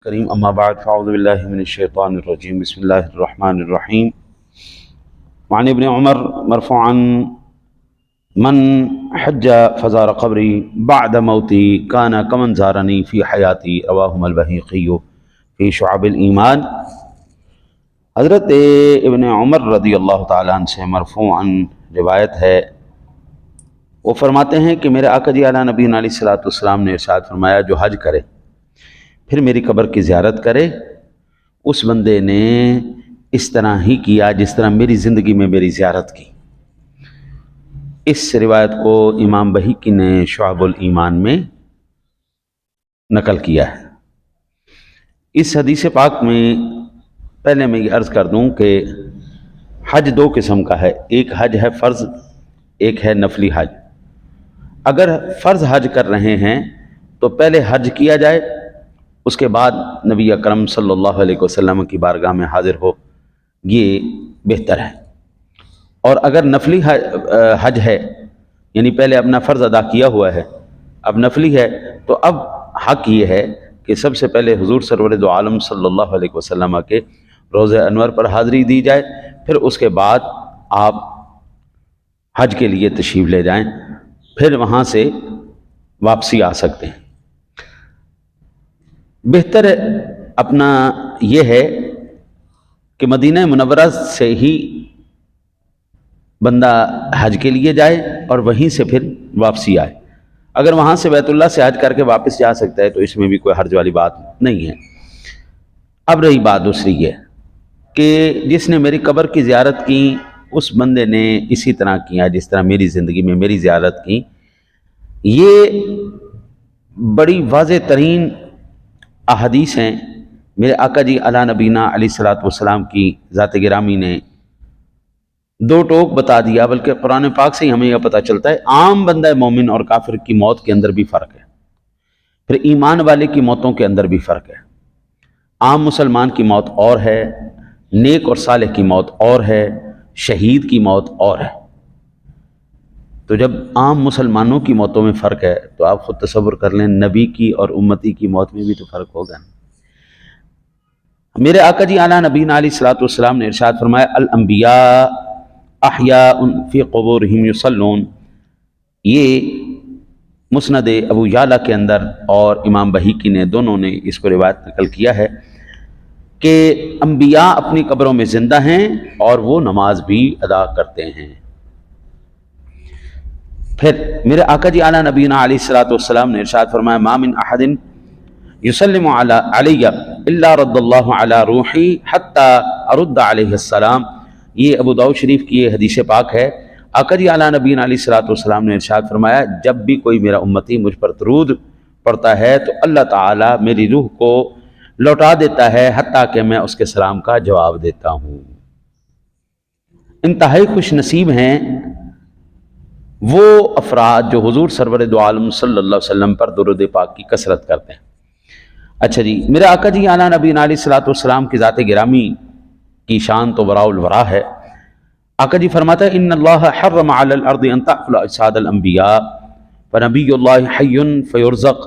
کریم اما بعد فاعوذ باللہ من الشیطان الرجیم بسم اللہ الرحمن الرحیم وعن ابن عمر مرفوعا من حج فزار قبری بعد موتی کان کمن زارنی فی حیاتی رواہ البہیقی فی شعب الایمان۔ حضرت ابن عمر رضی اللہ تعالیٰ عنہ سے مرفوعا روایت ہے، وہ فرماتے ہیں کہ میرے آقا جی اعلیٰ نبی علیہ الصلوۃ والسلام نے ارشاد فرمایا، جو حج کرے پھر میری قبر کی زیارت کرے اس بندے نے اس طرح ہی کیا جس طرح میری زندگی میں میری زیارت کی۔ اس روایت کو امام بہیقی نے شعب الایمان میں نقل کیا ہے۔ اس حدیث پاک میں پہلے میں یہ عرض کر دوں کہ حج دو قسم کا ہے، ایک حج ہے فرض، ایک ہے نفلی حج۔ اگر فرض حج کر رہے ہیں تو پہلے حج کیا جائے، اس کے بعد نبی اکرم صلی اللہ علیہ وسلم کی بارگاہ میں حاضر ہو، یہ بہتر ہے۔ اور اگر نفلی حج ہے، یعنی پہلے اپنا فرض ادا کیا ہوا ہے، اب نفلی ہے، تو اب حق یہ ہے کہ سب سے پہلے حضور سرور دو عالم صلی اللہ علیہ وسلم کے روضہ انور پر حاضری دی جائے، پھر اس کے بعد آپ حج کے لیے تشریف لے جائیں، پھر وہاں سے واپسی آ سکتے ہیں۔ بہتر اپنا یہ ہے کہ مدینہ منورہ سے ہی بندہ حج کے لیے جائے اور وہیں سے پھر واپسی آئے۔ اگر وہاں سے بیت اللہ سے حج کر کے واپس جا سکتا ہے تو اس میں بھی کوئی حرج والی بات نہیں ہے۔ اب رہی بات دوسری یہ کہ جس نے میری قبر کی زیارت کی اس بندے نے اسی طرح کیا جس طرح میری زندگی میں میری زیارت کی۔ یہ بڑی واضح ترین احادیث ہیں۔ میرے آقا جی اعلیٰ نبینا علیہ الصلوۃ والسلام کی ذات گرامی نے دو ٹوک بتا دیا، بلکہ قرآن پاک سے ہی ہمیں یہ پتہ چلتا ہے عام بندہ مومن اور کافر کی موت کے اندر بھی فرق ہے، پھر ایمان والے کی موتوں کے اندر بھی فرق ہے۔ عام مسلمان کی موت اور ہے، نیک اور صالح کی موت اور ہے، شہید کی موت اور ہے۔ تو جب عام مسلمانوں کی موتوں میں فرق ہے تو آپ خود تصور کر لیں نبی کی اور امتی کی موت میں بھی تو فرق ہوگا۔ میرے آقا جی اعلیٰ نبینا علیہ الصلوۃ والسلام نے ارشاد فرمایا، الانبیاء احیاء فی قبورہم یصلون۔ یہ مسند ابو یعلیٰ کے اندر اور امام بہیقی نے دونوں نے اس کو روایت نقل کیا ہے کہ انبیاء اپنی قبروں میں زندہ ہیں اور وہ نماز بھی ادا کرتے ہیں۔ پھر میرے آقا جی اعلیٰ نبینا علیہ الصلوۃ والسلام نے ارشاد فرمایا، ما من احد یسلم علی الا رد اللہ علی روحی حتی ارد علیہ السلام۔ یہ ابو داؤد شریف کی یہ حدیث پاک ہے۔ آقا جی اعلیٰ نبینا علیہ الصلوۃ والسلام نے ارشاد فرمایا، جب بھی کوئی میرا امتی مجھ پر درود پڑھتا ہے تو اللہ تعالیٰ میری روح کو لوٹا دیتا ہے حتیٰ کہ میں اس کے سلام کا جواب دیتا ہوں۔ انتہائی خوش نصیب ہیں وہ افراد جو حضور سرور دو عالم صلی اللہ علیہ وسلم پر درود پاک کی کثرت کرتے ہیں۔ اچھا جی، میرے آقا جی اعلیٰ نبینا علیہ الصلوۃ والسلام کی ذات گرامی کی شان تو وراء الورا ہے۔ آقا جی فرماتا ہے، ان اللہ حرم علی الارض ان تأکل اجساد الانبیاء فنبی اللہ حی فیرزق۔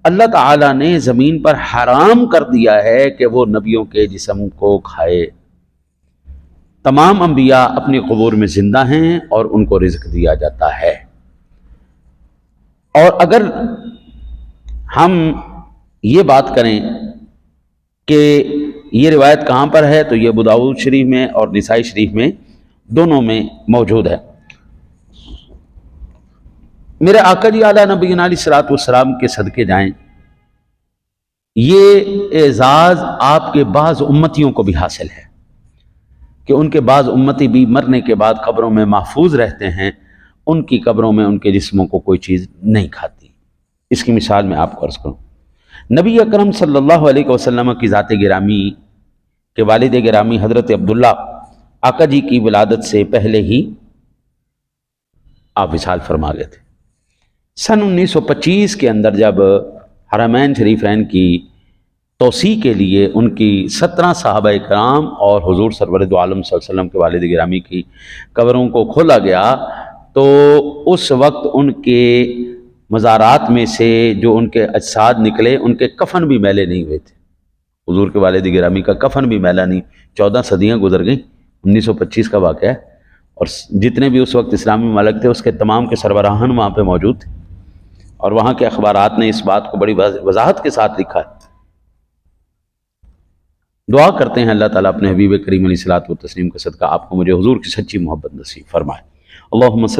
اللہ تعالیٰ نے زمین پر حرام کر دیا ہے کہ وہ نبیوں کے جسم کو کھائے۔ تمام انبیاء اپنی قبور میں زندہ ہیں اور ان کو رزق دیا جاتا ہے۔ اور اگر ہم یہ بات کریں کہ یہ روایت کہاں پر ہے تو یہ ابو داؤد شریف میں اور نسائی شریف میں دونوں میں موجود ہے۔ میرے آقا جی اعلیٰ نبینا علیہ الصلوۃ والسلام کے صدقے جائیں، یہ اعزاز آپ کے بعض امتیوں کو بھی حاصل ہے کہ ان کے بعض امتی بھی مرنے کے بعد قبروں میں محفوظ رہتے ہیں، ان کی قبروں میں ان کے جسموں کو کوئی چیز نہیں کھاتی۔ اس کی مثال میں آپ کو عرض کروں، نبی اکرم صلی اللہ علیہ وسلم کی ذات گرامی کے والد گرامی حضرت عبداللہ آقا جی کی ولادت سے پہلے ہی آپ وصال فرما گئے تھے۔ سن 1925 کے اندر جب حرمین شریفین کی توسیع کے لیے ان کی 17 صحابہ کرام اور حضور سرور دو عالم صلی اللہ علیہ وسلم کے والد گرامی کی قبروں کو کھولا گیا تو اس وقت ان کے مزارات میں سے جو ان کے اجساد نکلے ان کے کفن بھی میلے نہیں ہوئے تھے۔ حضور کے والد گرامی کا کفن بھی میلا نہیں، 14 صدیاں گزر گئیں، 1925 کا واقعہ ہے، اور جتنے بھی اس وقت اسلامی ممالک تھے اس کے تمام کے سربراہان وہاں پہ موجود تھے، اور وہاں کے اخبارات نے اس بات کو بڑی وضاحت کے ساتھ لکھا ہے۔ دعا کرتے ہیں اللہ تعالیٰ اپنے حبیب کریم علیہ الصلوۃ والتسلیم کا صدقہ آپ کو مجھے حضور کی سچی محبت نصیب فرمائے۔ اللہم